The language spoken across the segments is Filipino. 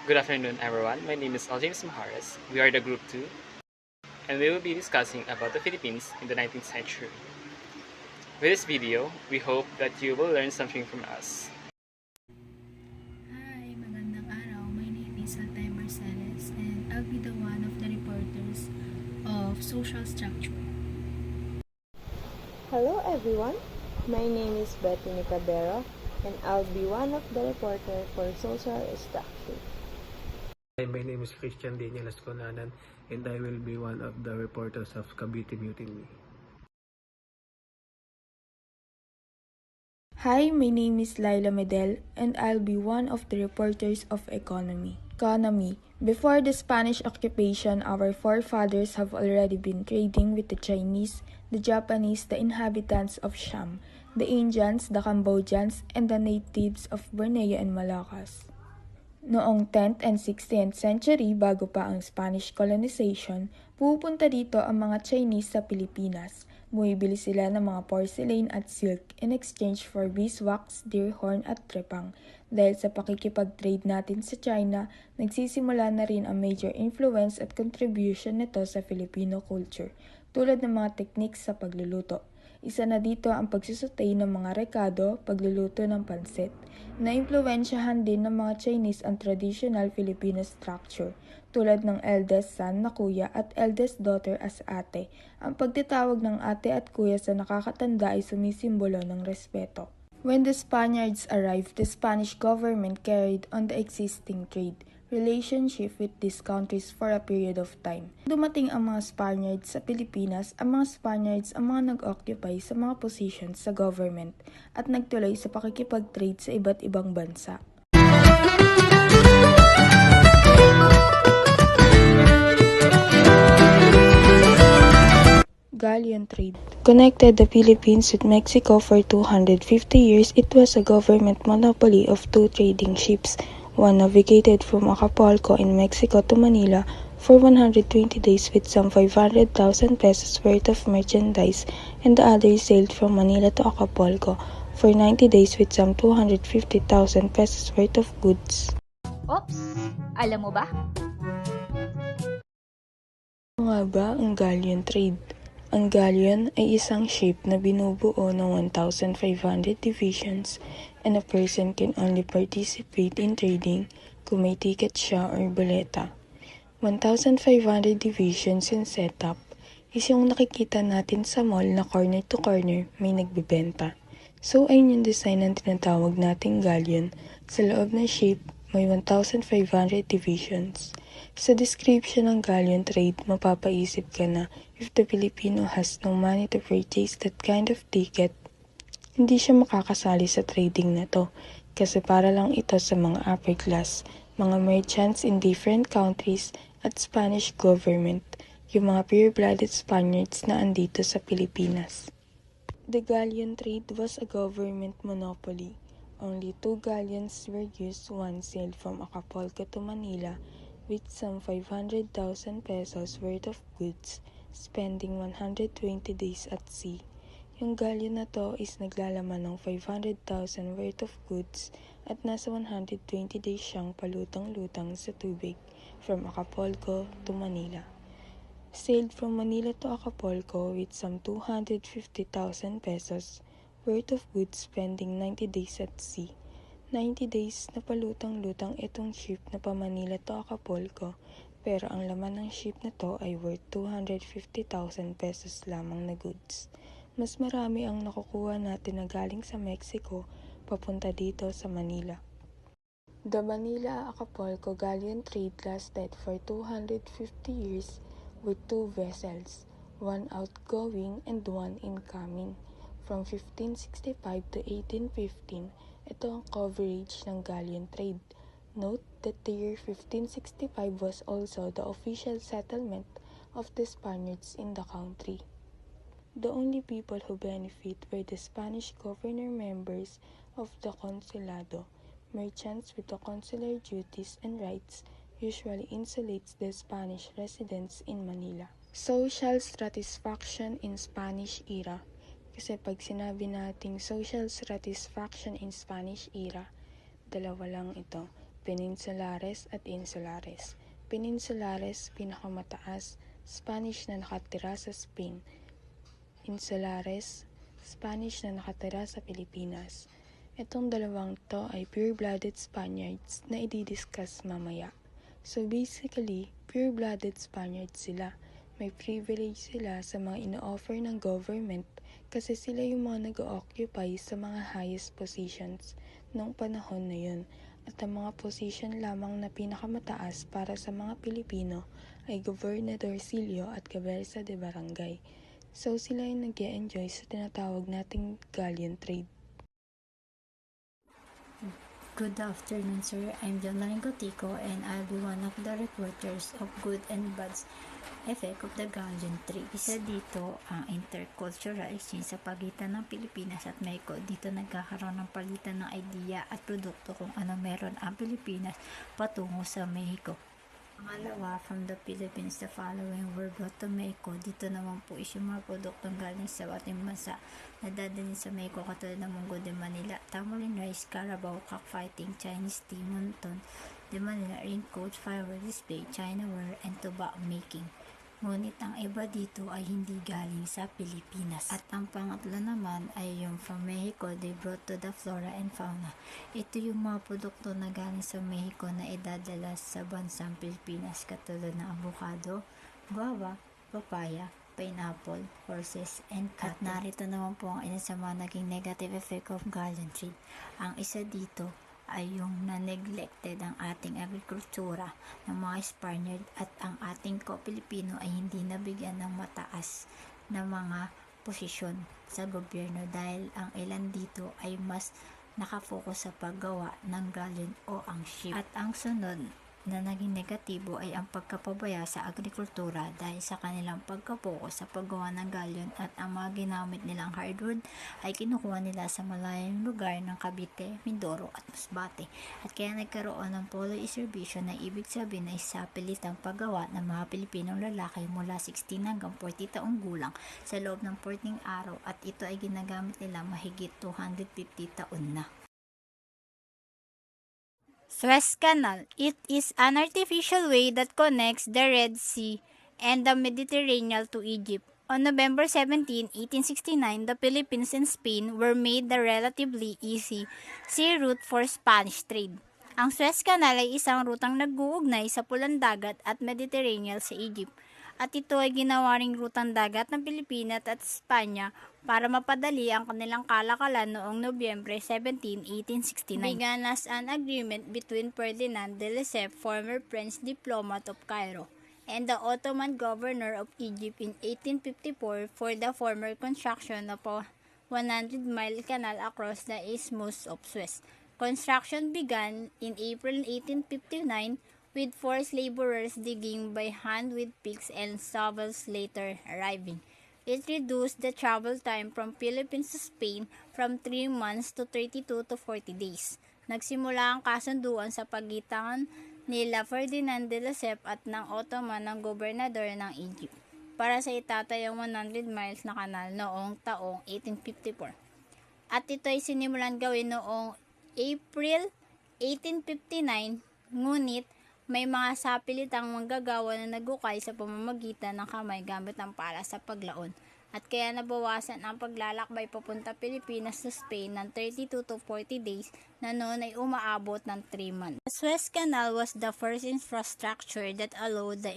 Good afternoon, everyone. My name is James Mahares. We are the Group 2, and we will be discussing about the Philippines in the 19th century. With this video, we hope that you will learn something from us. Hi, magandang araw. My name is Altay Marceles and I'll be the one of the reporters of Social Structure. Hello everyone, my name is Bethany Cabero and I'll be one of the reporter for Social Structure. Hi, my name is Christian Daniel Asconanan and I will be one of the reporters of Cavite Mutiny. Hi, my name is Laila Medel and I'll be one of the reporters of Economy. Before the Spanish occupation, our forefathers have already been trading with the Chinese, the Japanese, the inhabitants of Siam, the Indians, the Cambodians, and the natives of Borneo and Malaccas. Noong 10th and 16th century bago pa ang Spanish colonization, pupunta dito ang mga Chinese sa Pilipinas. Bumibili sila ng mga porcelain at silk in exchange for beeswax, deer horn at trepang. Dahil sa pakikipag-trade natin sa China, nagsisimula na rin ang major influence at contribution nito sa Filipino culture, tulad ng mga techniques sa pagluluto. Isa na dito ang pagsusutay ng mga rekado, pagluluto ng pansit. Naimpluwensyahan din ng mga Chinese ang traditional Filipino structure, tulad ng eldest son na kuya at eldest daughter as ate. Ang pagtitawag ng ate at kuya sa nakakatanda ay sumisimbolo ng respeto. When the Spaniards arrived, the Spanish government carried on the existing trade relationship with these countries for a period of time. Dumating ang mga Spaniards sa Pilipinas, ang mga Spaniards ang mga nag-occupy sa mga positions sa government at nagtuloy sa pakikipag-trade sa iba't ibang bansa. Galleon trade connected the Philippines with Mexico for 250 years. It was a government monopoly of two trading ships. One navigated from Acapulco in Mexico to Manila for 120 days with some 500,000 pesos worth of merchandise, and the other sailed from Manila to Acapulco for 90 days with some 250,000 pesos worth of goods. Oops! Alam mo ba? Ano nga ba ang galleon trade? Ang galleon ay isang ship na binubuo ng 1,500 divisions, and a person can only participate in trading kung may ticket siya or boleta. 1,500 divisions in setup is yung nakikita natin sa mall na corner to corner may nagbebenta. So ayun yung design ng tinatawag nating galleon. Sa loob ng ship, may 1,500 divisions. Sa description ng galleon trade, mapapaisip ka na if the Filipino has no money to purchase that kind of ticket, hindi siya makakasali sa trading na to kasi para lang ito sa mga upper class, mga merchants in different countries at Spanish government, yung mga pure-blooded Spaniards na andito sa Pilipinas. The galleon trade was a government monopoly. Only 2 galleons were used, one sailed from Acapulco to Manila with some 500,000 pesos worth of goods, spending 120 days at sea. Yung galleon na to is naglalaman ng 500,000 worth of goods at nasa 120 days siyang palutang-lutang sa tubig from Acapulco to Manila. Sailed from Manila to Acapulco with some 250,000 pesos worth of goods, spending 90 days at sea. 90 days na palutang-lutang itong ship na pa Manila to Acapulco, pero ang laman ng ship na to ay worth 250,000 pesos lamang na goods. Mas marami ang nakukuha natin na galing sa Mexico papunta dito sa Manila. The Manila-Acapulco galleon trade lasted for 250 years with 2 vessels, one outgoing and one incoming. From 1565 to 1815, ito ang coverage ng galleon trade. Note that the year 1565 was also the official settlement of the Spaniards in the country. The only people who benefit were the Spanish governor members of the consulado. Merchants with the consular duties and rights usually insulates the Spanish residents in Manila. Social stratification in Spanish era. Kasi pag sinabi nating social stratification in Spanish era, dalawa lang ito. Peninsulares at Insulares. Peninsulares, pinakamataas, Spanish na nakatira sa Spain. Insulares, Spanish na nakatira sa Pilipinas. Itong dalawang to ay pure-blooded Spaniards na i-discuss mamaya. So basically, pure-blooded Spaniards sila. May privilege sila sa mga ino-offer ng government kasi sila yung mga nag-occupy sa mga highest positions noong panahon na yun. At ang mga position lamang na pinakamataas para sa mga Pilipino ay Gobernadorcillo at Cabeza de Barangay. So sila yung nag-e-enjoy sa tinatawag nating galleon trade. Good afternoon, sir. I'm John Laringo Tico, and I'll be one of the reporters of good and bad effect of the galleon trade. Isa dito ang intercultural exchange sa pagitan ng Pilipinas at Mexico. Dito nagkakaroon ng palitan ng idea at produkto kung ano meron ang Pilipinas patungo sa Mexico. Pangalawa, from the Philippines, the following were brought to Mexico. Dito naman po is yung mga produktong galing sa ating bansa na dadalhin sa Mexico katulad ng Munggo de Manila, Tamarind Rice, Carabao, Cockfighting, Chinese Tea, Monton de Manila, Raincoat, Fiber Display, China Ware, and Tobacco Making. Ngunit ang iba dito ay hindi galing sa Pilipinas. At ang pangatlo naman ay yung from Mexico, they brought to the flora and fauna. Ito yung mga produkto na galing sa Mexico na idadala sa bansang Pilipinas katulad ng avocado, guava, papaya, pineapple, horses, and cattle. At narito naman po ang ilan sa mga naging negative effect of galleon trade. Ang isa dito ay yung na-neglected ang ating agrikultura ng mga Spaniard at ang ating Pilipino ay hindi nabigyan ng mataas na mga posisyon sa gobyerno dahil ang ilan dito ay mas nakafocus sa paggawa ng galleon o ang ship. At ang sunod na naging negatibo ay ang pagkapabaya sa agrikultura dahil sa kanilang pagkapokus sa paggawa ng galleon at ang mga ginamit nilang hardwood ay kinukuha nila sa malayong lugar ng Cavite, Mindoro at Masbate at kaya nagkaroon ng polo-iservisyo na ibig sabihin ay sapilit ang paggawa ng mga Pilipinong lalaki mula 16 hanggang 40 taong gulang sa loob ng 14 araw at ito ay ginagamit nila mahigit 250 taon na. Suez Canal. It is an artificial way that connects the Red Sea and the Mediterranean to Egypt. On November 17, 1869, the Philippines and Spain were made the relatively easy sea route for Spanish trade. Ang Suez Canal ay isang rutang nag-uugnay sa Pulang Dagat at Mediterranean sa Egypt. At ito ay ginawa ring rutang dagat ng Pilipinas at Espanya para mapadali ang kanilang kalakalan noong Nobyembre 17, 1869. Began as an agreement between Ferdinand de Lesseps, former French diplomat of Cairo, and the Ottoman governor of Egypt in 1854 for the former construction of a 100-mile canal across the Isthmus of Suez. Construction began in April 1859 with forced laborers digging by hand with picks and shovels later arriving. It reduced the travel time from Philippines to Spain from 3 months to 32 to 40 days. Nagsimula ang kasunduan sa pagitan nila Ferdinand de Lesseps at ng Ottoman ng gobernador ng Egypt para sa itatayong 100 miles na kanal noong taong 1854. At ito ay sinimulan gawin noong April 1859, ngunit may mga sapilitang manggagawa na nagukay sa pamamagitan ng kamay gamit ang pala sa paglaon at kaya nabawasan ang paglalakbay papunta Pilipinas sa Spain ng 32 to 40 days na noon ay umaabot ng 3 months. The Suez Canal was the first infrastructure that allowed the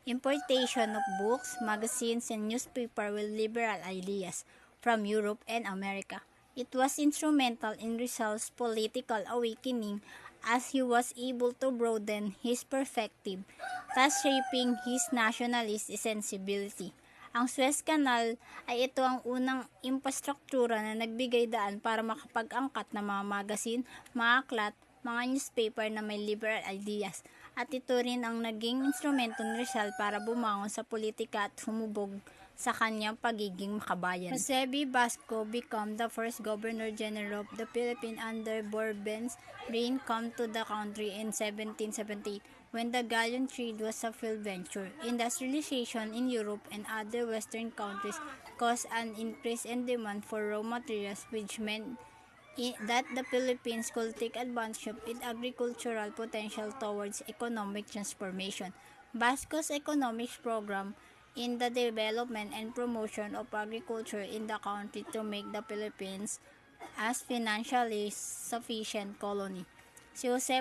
importation of books, magazines, and newspaper with liberal ideas from Europe and America. It was instrumental in Rizal's political awakening as he was able to broaden his perspective, thus shaping his nationalist sensibility. Ang Suez Canal ay ito ang unang infrastruktura na nagbigay daan para makapag-angkat ng mga magazine, mga aklat, mga newspaper na may liberal ideas. At ito rin ang naging instrumento ni Rizal para bumangon sa politika at humubog sa kanyang pagiging makabayan. Eusebio Basco became the first Governor-General of the Philippines under Bourbon's reign, come to the country in 1778 when the galleon trade was a field venture. Industrialization in Europe and other Western countries caused an increase in demand for raw materials which meant that the Philippines could take advantage of its agricultural potential towards economic transformation. Basco's economics program in the development and promotion of agriculture in the country to make the Philippines as financially sufficient colony. Si Jose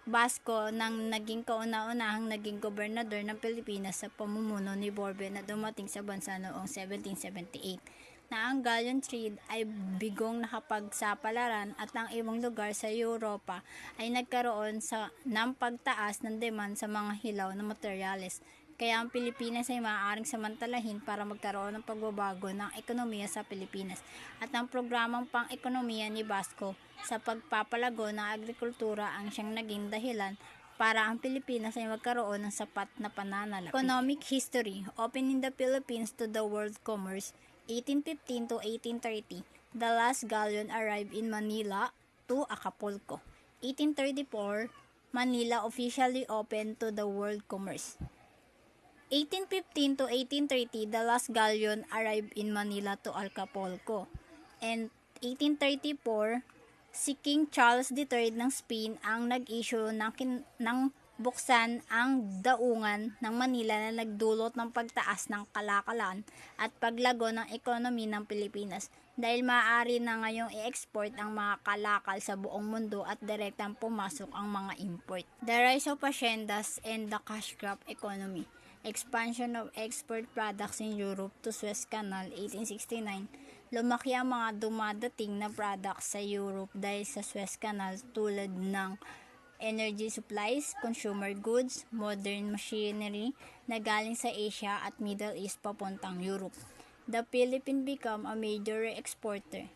Basco nang naging kauna-unahang naging gobernador ng Pilipinas sa pamumuno ni Borbe na dumating sa bansa noong 1778 na ang galleon trade ay bigong nakapagsapalaran at ang ibang lugar sa Europa ay nagkaroon ng pagtaas ng demand sa mga hilaw na materyales. Kaya ang Pilipinas ay maaaring samantalahin para magkaroon ng pagbabago ng ekonomiya sa Pilipinas. At ang programang pang-ekonomiya ni Basco sa pagpapalago ng agrikultura ang siyang naging dahilan para ang Pilipinas ay magkaroon ng sapat na pananalapi. Economic history, opening the Philippines to the world commerce, 1815 to 1830. The last galleon arrived in Manila to Acapulco. 1834, Manila officially opened to the world commerce. 1815 to 1830, the last galleon arrived in Manila to Acapulco. And 1834, si King Charles III ng Spain ang nag-issue ng buksan ang daungan ng Manila na nagdulot ng pagtaas ng kalakalan at paglago ng ekonomi ng Pilipinas dahil maaari na ngayong i-export ang mga kalakal sa buong mundo at direktang pumasok ang mga import. The rise of haciendas and the cash crop economy. Expansion of export products in Europe to Suez Canal, 1869. Lumaki ang mga dumadating na products sa Europe dahil sa Suez Canal tulad ng energy supplies, consumer goods, modern machinery na galing sa Asia at Middle East papuntang Europe. The Philippines become a major exporter.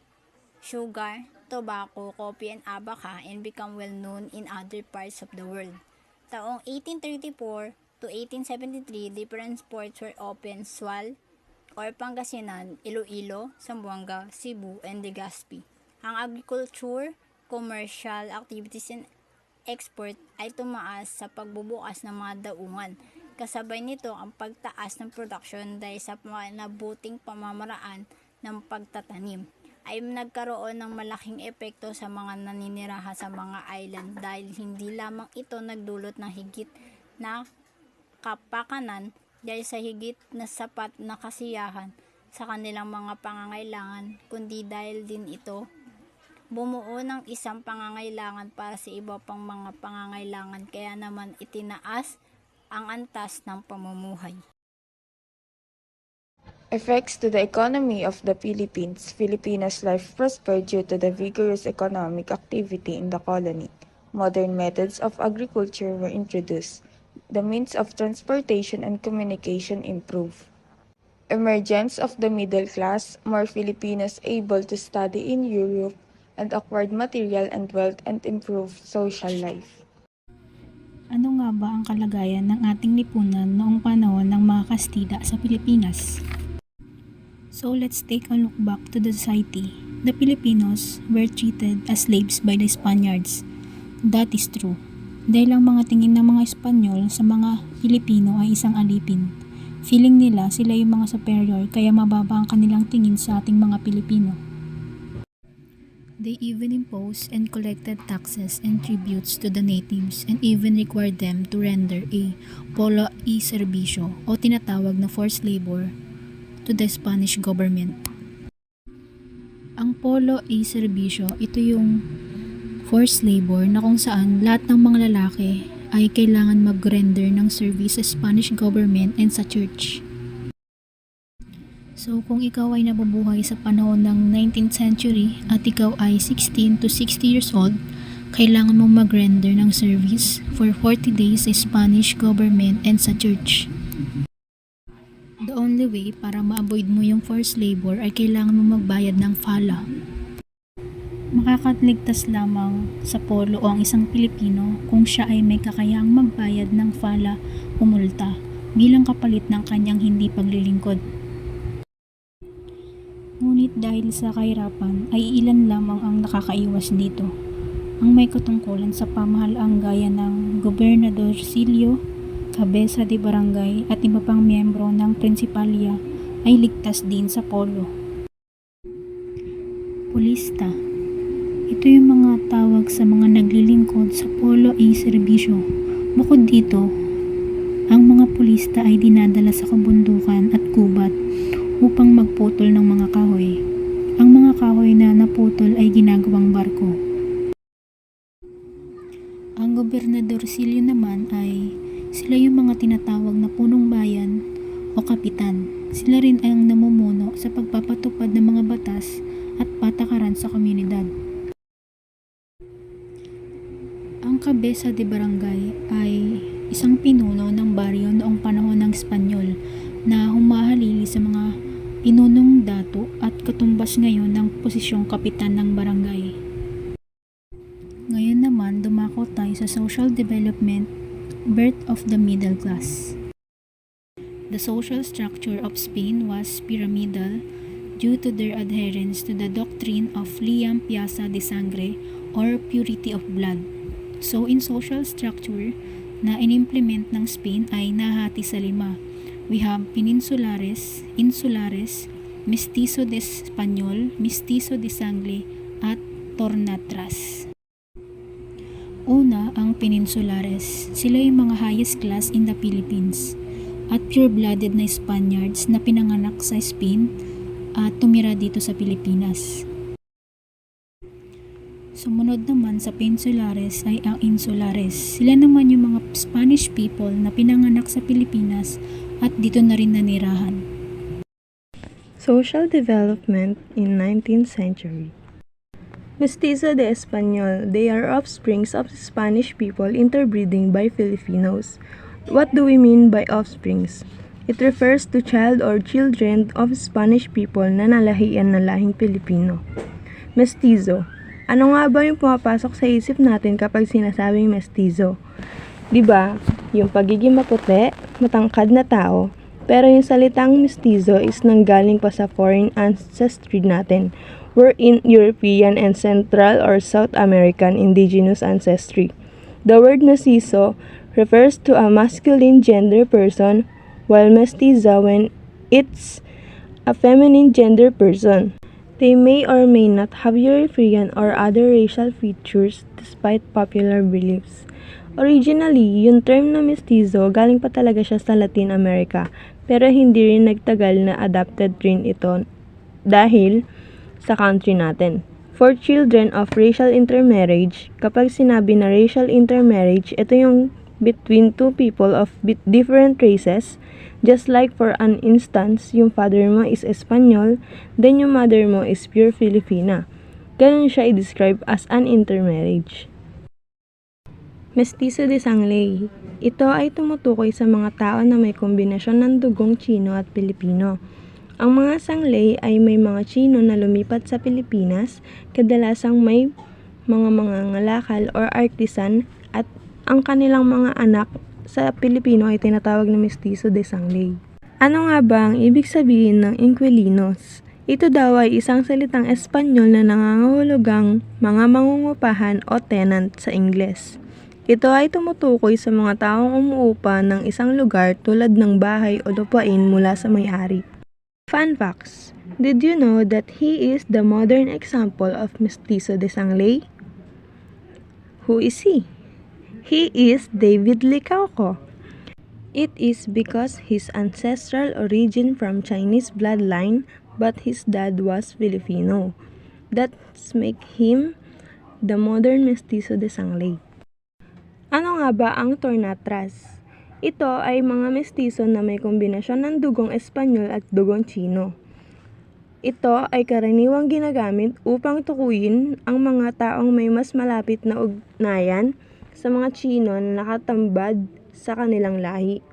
Sugar, tobacco, coffee, and abaca and become well known in other parts of the world. Taong 1834 to 1873, different ports were opened: Sual or Pangasinan, Iloilo, Zamboanga, Cebu, and Legazpi. Ang agriculture, commercial activities, and export ay tumaas sa pagbubukas ng mga daungan. Kasabay nito ang pagtaas ng production dahil sa nabuting pamamaraan ng pagtatanim ay nagkaroon ng malaking epekto sa mga naninirahan sa mga island dahil hindi lamang ito nagdulot ng higit na kapakanan dahil sa higit na sapat na kasiyahan sa kanilang mga pangangailangan, kundi dahil din ito bumuo ng isang pangangailangan para sa iba pang mga pangangailangan, kaya naman itinaas ang antas ng pamumuhay. Effects to the economy of the Philippines. Filipinos' life prospered due to the vigorous economic activity in the colony. Modern methods of agriculture were introduced. The means of transportation and communication improved. Emergence of the middle class, more Filipinos able to study in Europe and acquired material and wealth and improved social life. Ano nga ba ang kalagayan ng ating lipunan noong panahon ng mga Kastila sa Pilipinas? So let's take a look back to the society. The Filipinos were treated as slaves by the Spaniards. That is true. Dahil ang mga tingin ng mga Espanyol sa mga Pilipino ay isang alipin. Feeling nila sila yung mga superior kaya mababa ang kanilang tingin sa ating mga Pilipino. They even imposed and collected taxes and tributes to the natives and even required them to render a polo y servicio o tinatawag na forced labor to the Spanish government. Ang polo y servicio, ito yung forced labor na kung saan lahat ng mga lalaki ay kailangan mag-render ng service sa Spanish government and sa church. So kung ikaw ay nabubuhay sa panahon ng 19th century at ikaw ay 16 to 60 years old, kailangan mong mag-render ng service for 40 days sa Spanish government and sa church. The only way para ma-avoid mo yung forced labor ay kailangan mong magbayad ng fala. Makakaligtas lamang sa polo o ang isang Pilipino kung siya ay may kakayahang magbayad ng fala o multa bilang kapalit ng kanyang hindi paglilingkod. Ngunit dahil sa kahirapan ay ilan lamang ang nakakaiwas dito. Ang may katungkulan sa pamahalaang gaya ng Gobernador Silio, Cabeza de Barangay at iba pang miyembro ng Prinsipalya ay ligtas din sa polo. Pulista. Ito yung mga tawag sa mga naglilingkod sa polo A serbisyo. Bukod dito, ang mga pulista ay dinadala sa kabundukan at gubat upang magputol ng mga kahoy. Ang mga kahoy na naputol ay ginagawang barko. Ang gobernadorcilyo naman ay sila yung mga tinatawag na punong bayan o kapitan. Sila rin ang namumuno sa pagpapatupad ng mga batas at patakaran sa komunidad. Ang kabesa de barangay ay isang pinuno ng baryo noong panahon ng Espanyol na humahalili sa mga pinunong dato at katumbas ngayon ng posisyong kapitan ng barangay. Ngayon naman, dumako tayo sa social development, birth of the middle class. The social structure of Spain was pyramidal due to their adherence to the doctrine of limpieza de sangre or purity of blood. So in social structure na inimplement ng Spain ay nahati sa 5. We have peninsulares, insulares, mestizo de Espanyol, mestizo de Sangle, at tornatras. Una, ang peninsulares. Sila yung mga highest class in the Philippines at pure-blooded na Spaniards na pinanganak sa Spain at tumira dito sa Pilipinas. Sumunod naman sa peninsulares ay ang insulares. Sila naman yung mga Spanish people na pinanganak sa Pilipinas at dito na rin nanirahan. Social development in 19th century. Mestizo de Espanyol, they are offsprings of Spanish people interbreeding by Filipinos. What do we mean by offsprings? It refers to child or children of Spanish people na nalahian ng lahing Pilipino. Mestizo. Ano nga ba yung pumapasok sa isip natin kapag sinasabing mestizo? Diba, yung pagiging maputi, matangkad na tao, pero yung salitang mestizo is nanggaling pa sa foreign ancestry natin. We're in European and Central or South American indigenous ancestry. The word mestizo refers to a masculine gender person, while mestiza when it's a feminine gender person. They may or may not have European or other racial features despite popular beliefs. Originally, yung term na mestizo galing pa talaga siya sa Latin America, pero hindi rin nagtagal na adapted rin ito dahil sa country natin. For children of racial intermarriage, kapag sinabi na racial intermarriage, ito yung between two people of different races. Just like for an instance, yung father mo is Espanyol, then yung mother mo is pure Filipina. Ganun siya i-describe as an intermarriage. Mestizo de Sangle. Ito ay tumutukoy sa mga tao na may kombinasyon ng dugong Chino at Pilipino. Ang mga Sangle ay may mga Chino na lumipat sa Pilipinas, kadalasang may mga mangangalakal or artisan, at ang kanilang mga anak sa Pilipino ay tinatawag na mestizo de Sangle. Ano nga ba ang ibig sabihin ng inquilinos? Ito daw ay isang salitang Espanyol na nangangahulugang mga mangungupahan o tenant sa Ingles. Ito ay tumutukoy sa mga taong umuupa ng isang lugar tulad ng bahay o lupain mula sa may-ari. Fun facts. Did you know that he is the modern example of mestizo de Sangle? Who is he? He is David Licauco. It is because his ancestral origin from Chinese bloodline, but his dad was Filipino. That's make him the modern mestizo de Sangle. Ano nga ba ang tornatras? Ito ay mga mestizo na may kombinasyon ng dugong Espanyol at dugong Chino. Ito ay karaniwang ginagamit upang tukuyin ang mga taong may mas malapit na ugnayan sa mga Chino na nakatambad sa kanilang lahi.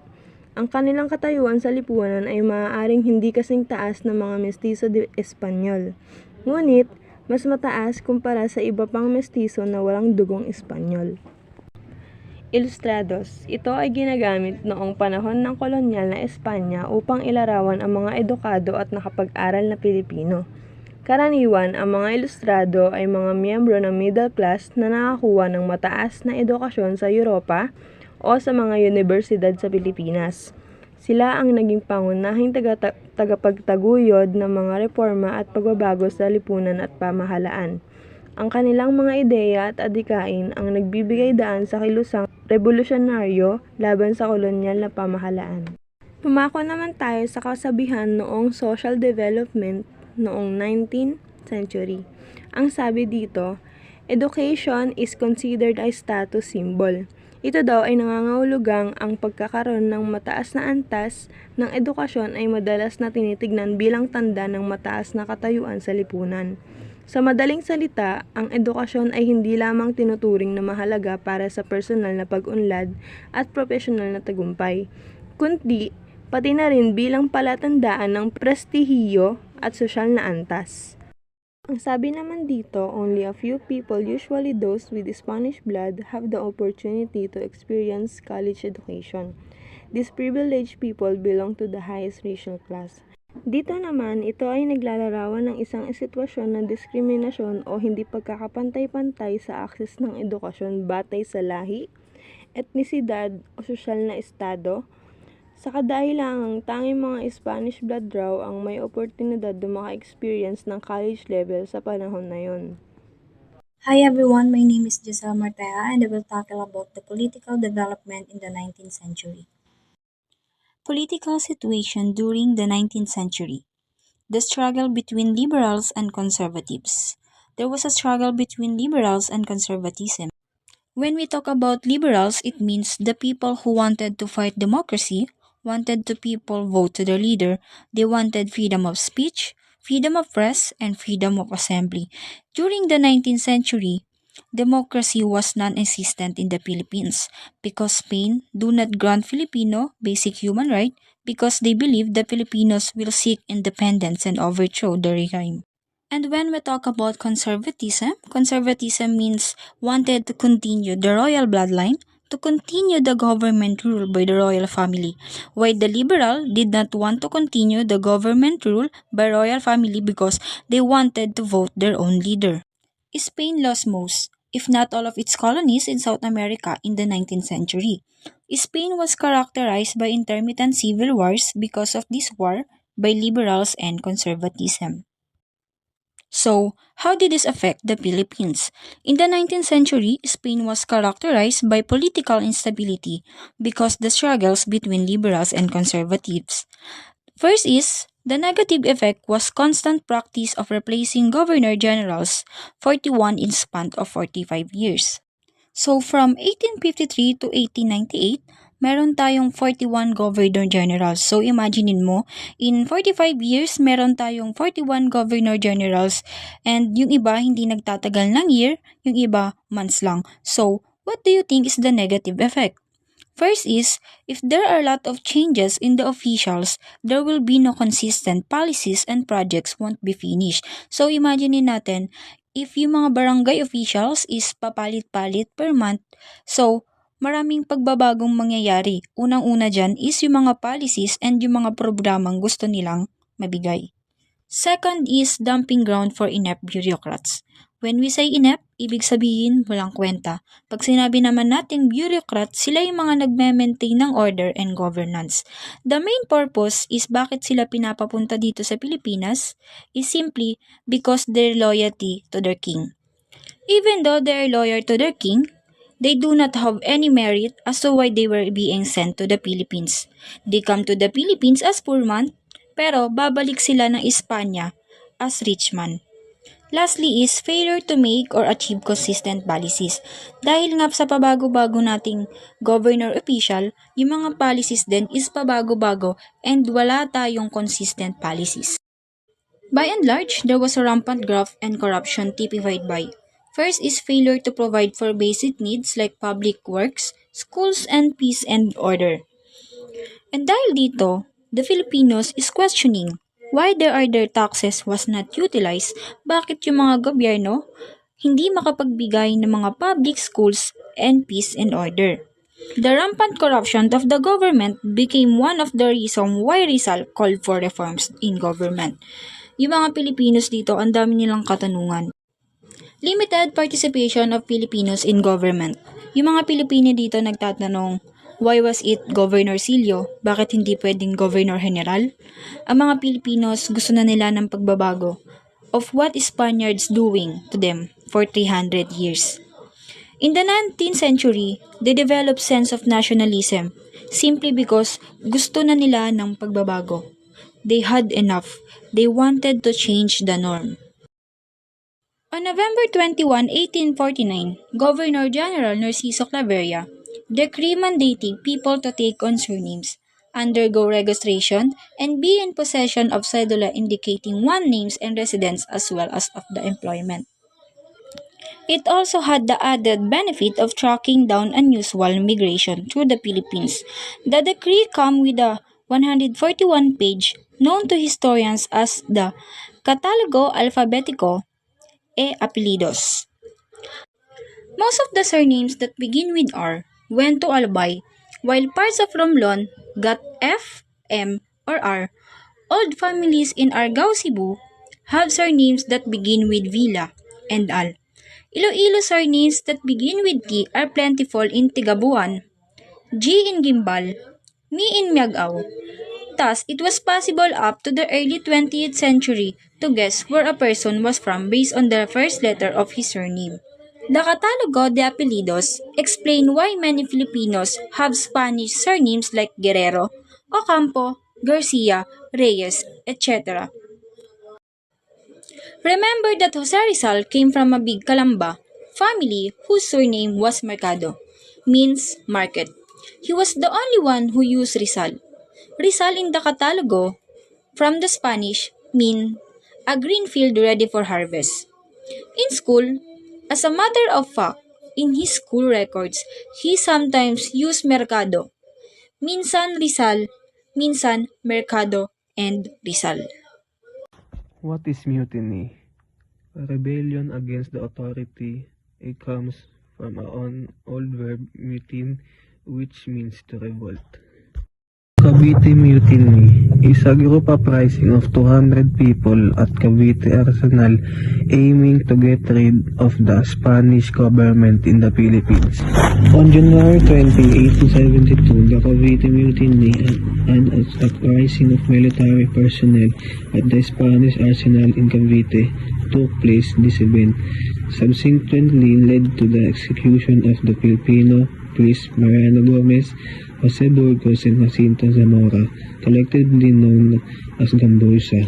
Ang kanilang katayuan sa lipunan ay maaaring hindi kasing taas ng mga mestizo de Espanyol. Ngunit, mas mataas kumpara sa iba pang mestizo na walang dugong Espanyol. Ilustrados. Ito ay ginagamit noong panahon ng kolonyal na Espanya upang ilarawan ang mga edukado at nakapag-aral na Pilipino. Karaniwan, ang mga ilustrado ay mga miyembro ng middle class na nakakuha ng mataas na edukasyon sa Europa o sa mga universidad sa Pilipinas. Sila ang naging pangunahing tagapagtaguyod ng mga reforma at pagbabago sa lipunan at pamahalaan. Ang kanilang mga ideya at adikain ang nagbibigay daan sa kilusang revolusyonaryo laban sa kolonyal na pamahalaan. Pumako naman tayo sa kasabihan noong social development noong 19th century. Ang sabi dito, education is considered a status symbol. Ito daw ay nangangahulugang ang pagkakaroon ng mataas na antas ng edukasyon ay madalas na tinitignan bilang tanda ng mataas na katayuan sa lipunan. Sa madaling salita, ang edukasyon ay hindi lamang tinuturing na mahalaga para sa personal na pag-unlad at profesional na tagumpay, kundi pati na rin bilang palatandaan ng prestihiyo at sosyal na antas. Ang sabi naman dito, only a few people, usually those with Spanish blood, have the opportunity to experience college education. These privileged people belong to the highest racial class. Dito naman, ito ay naglalarawan ng isang sitwasyon ng diskriminasyon o hindi pagkakapantay-pantay sa akses ng edukasyon batay sa lahi, etnisidad o sosyal na estado. Sa kadahilangang tanging mga Spanish blood raw ang may oportunidad na maka-experience ng college level sa panahon na yon. Hi everyone, my name is Giselle Martea and I will tackle about the political development in the 19th century. Political situation during the 19th century. The struggle between liberals and conservatives. There was a struggle between liberals and conservatism. When we talk about liberals, it means the people who wanted to fight democracy, wanted to people vote to their leader. They wanted freedom of speech, freedom of press, and freedom of assembly. During the 19th century, democracy was non-existent in the Philippines because Spain do not grant Filipino basic human right because they believe the Filipinos will seek independence and overthrow the regime. And when we talk about conservatism means wanted to continue the royal bloodline, to continue the government rule by the royal family, while the liberal did not want to continue the government rule by royal family because they wanted to vote their own leader. Spain lost most, if not all of its colonies in South America in the 19th century. Spain was characterized by intermittent civil wars because of this war by liberals and conservatism. So, how did this affect the Philippines? In the 19th century, Spain was characterized by political instability because the struggles between liberals and conservatives. First is, the negative effect was constant practice of replacing governor-generals, 41 in span of 45 years. So, from 1853 to 1898, meron tayong 41 governor-generals. So, imaginein mo, in 45 years, meron tayong 41 governor-generals and yung iba hindi nagtatagal ng year, yung iba months lang. So, what do you think is the negative effect? First is, if there are a lot of changes in the officials, there will be no consistent policies and projects won't be finished. So, imaginein natin, if yung mga barangay officials is papalit-palit per month, so, maraming pagbabagong mangyayari. Unang-una dyan is yung mga policies and yung mga programang gusto nilang mabigay. Second is dumping ground for inept bureaucrats. When we say inept, ibig sabihin walang kwenta. Pag sinabi naman nating bureaucrat, sila yung mga nagme-maintain ng order and governance. The main purpose is bakit sila pinapapunta dito sa Pilipinas is simply because their loyalty to their king. Even though they are loyal to their king, they do not have any merit as to why they were being sent to the Philippines. They come to the Philippines as poor man, pero babalik sila ng Espanya as rich man. Lastly is failure to make or achieve consistent policies. Dahil nga sa pabago-bago nating governor official, yung mga policies din is pabago-bago and wala tayong consistent policies. By and large, there was a rampant graft and corruption typified by first is failure to provide for basic needs like public works, schools, and peace and order. And dahil dito, the Filipinos is questioning why their taxes was not utilized, bakit yung mga gobyerno hindi makapagbigay ng mga public schools and peace and order. The rampant corruption of the government became one of the reasons why Rizal called for reforms in government. Yung mga Pilipinos dito, ang dami nilang katanungan. Limited participation of Filipinos in government. Yung mga Pilipino dito nagtatanong, why was it Governor Silio? Bakit hindi pwedeng Governor General? Ang mga Pilipinos gusto na nila ng pagbabago of what Spaniards doing to them. for 300 years. In the 19th century, they developed sense of nationalism simply because gusto na nila ng pagbabago. They had enough. They wanted to change the norm. On November 21, 1849, Governor-General Narciso Claveria decreed mandating people to take on surnames, undergo registration, and be in possession of cedula indicating one names and residence as well as of the employment. It also had the added benefit of tracking down unusual migration through the Philippines. The decree came with a 141-page, known to historians as the Catalogo Alfabetico e Apellidos. Most of the surnames that begin with R went to Albay, while parts of Romblon got F, M, or R. Old families in Argao, Cebu have surnames that begin with Villa and Al. Iloilo surnames that begin with T are plentiful in Tigabuan, G in Gimbal, Mi in Miagao. Thus, it was possible up to the early 20th century to guess where a person was from based on the first letter of his surname. The Catalogo de Apellidos explain why many Filipinos have Spanish surnames like Guerrero, Ocampo, Garcia, Reyes, etc. Remember that Jose Rizal came from a big Calamba family whose surname was Mercado, means market. He was the only one who used Rizal. Rizal in the Catalogo, from the Spanish, mean a green field ready for harvest. In school, as a matter of fact, in his school records, he sometimes used Mercado, minsan Rizal, minsan Mercado, and Rizal. What is mutiny? A rebellion against the authority. It comes from an old verb mutin, which means to revolt. Cavite Mutiny is a group uprising of 200 people at Cavite Arsenal aiming to get rid of the Spanish government in the Philippines. On January 20, 1872, the Cavite Mutiny and an uprising of military personnel at the Spanish Arsenal in Cavite took place. This event subsequently led to the execution of the Filipino priest Mariano Gomez, Jose Burgos, and Jacinto Zamora, collectively known as Gambosa.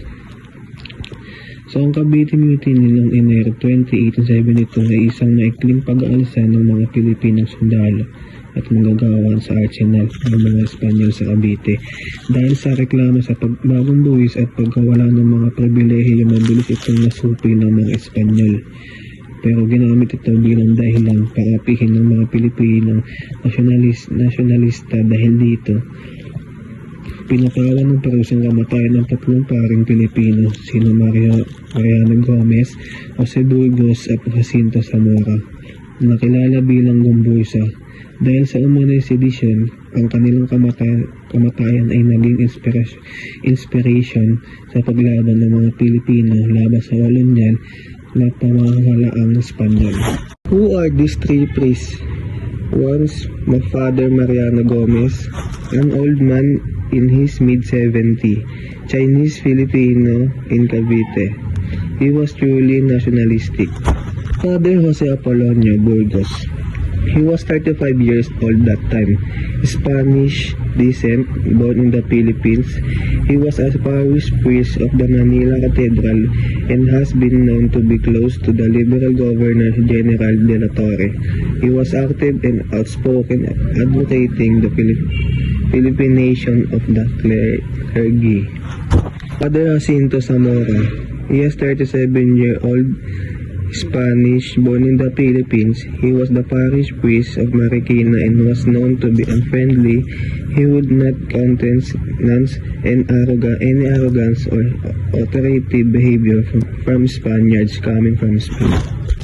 So, ang Cavite Mutiny noong Enero 20, 1872 ay isang maikling pag-aalsa ng mga Pilipinong sundalo at manggagawa sa arsenal ng mga Espanyol sa Cavite. Dahil sa reklamo sa pagbagong buwis at pagkawala ng mga pribilehiyo, mabilis itong nasupi ng mga Espanyol. Pero ginamit ito bilang dahilan para apihin ng mga Pilipinong nasyonalista dahil dito pinatawan ng parusang kamatayan ng 3 paring Pilipino, sino Mariano Gomez, Jose Burgos at Jacinto Zamora, nakilala bilang Gombosa. Dahil sa umunay sedisyon, ang kanilang kamatayan ay naging inspiration sa paglaban ng mga Pilipino laban sa kolonyal na pamahalaang Espanyol. Who are these 3 priests? Once, my father Mariano Gomez, an old man in his mid-70, Chinese Filipino in Cavite. He was truly nationalistic. Father Jose Apolonio Burgos. He was 35 years old that time. Spanish descent, born in the Philippines. He was a parish priest of the Manila Cathedral and has been known to be close to the Liberal Governor General de la Torre. He was active and outspoken, advocating the Philippination of the clergy. Father Jacinto Zamora. He is 37-year-old Spanish, born in the Philippines. He was the parish priest of Marikina and was known to be unfriendly. He would not countenance any arrogance or authoritative behavior from Spaniards coming from Spain.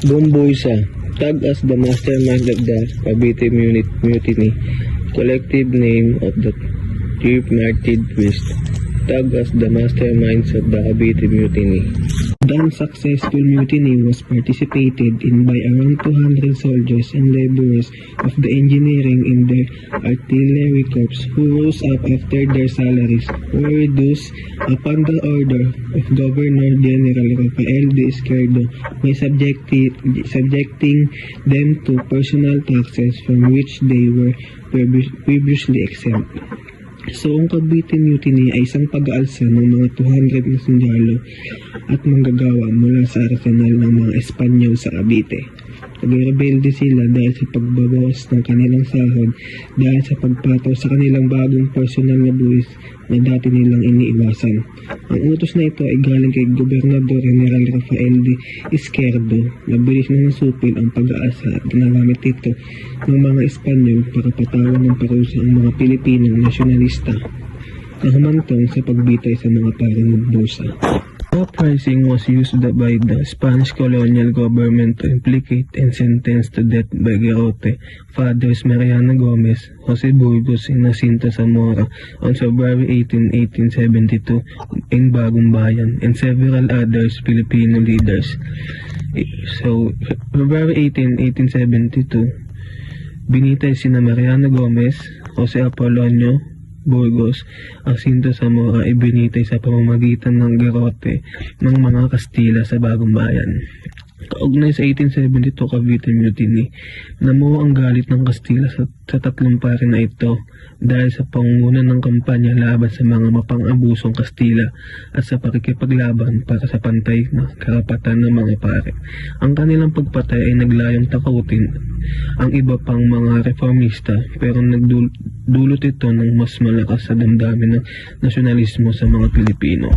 Gombosa, tagged as the mastermind of the Cavite Mutiny, collective name of the 3 martyred priests, tagged as the masterminds of the Cavite Mutiny. The unsuccessful mutiny was participated in by around 200 soldiers and laborers of the engineering and the artillery corps who rose up after their salaries were reduced upon the order of Governor General Rafael de Izquierdo by subjecting them to personal taxes from which they were previously exempt. So, ang Cavite Mutiny ay isang pag-aalsa ng mga 200 na sundalo at manggagawa mula sa arsenal ng mga Espanyol sa Cavite. Nagrebelde sila dahil sa pagbabawas ng kanilang sahod dahil sa pagpataw sa kanilang bagong personal na buwis na dati nilang iniiwasan. Ang utos na ito ay galing kay Gobernador General Rafael de Izquierdo. Mabilis na nasupil ang pag-aasa at ginagamit ito ng mga Espanyol para patawan ng parusa ang mga Pilipinong nasyonalista na humantong sa pagbitay sa mga parang magbusa. Uprising was used by the Spanish colonial government to implicate and sentence to death by garrote Fathers Mariano Gomez, Jose Burgos, and Jacinto Zamora on February 18, 1872 in Bagong Bayan and several others Filipino leaders. So, February 18, 1872, binitay sina Mariano Gomez, Jose Apolonio Burgos, Jacinto Zamora ay binitay sa pamamagitan ng garrote ng mga Kastila sa Bagong Bayan. Kaugnay sa 1872 Cavite Mutiny, namuo ang galit ng Kastila sa tatlong pare na ito dahil sa pangunguna ng kampanya laban sa mga mapang-abusong Kastila at sa pakikipaglaban para sa pantay na karapatan ng mga pare. Ang kanilang pagpatay ay naglayong takutin ang iba pang mga reformista pero nagdulot ito ng mas malakas sa damdamin ng nasyonalismo sa mga Pilipino.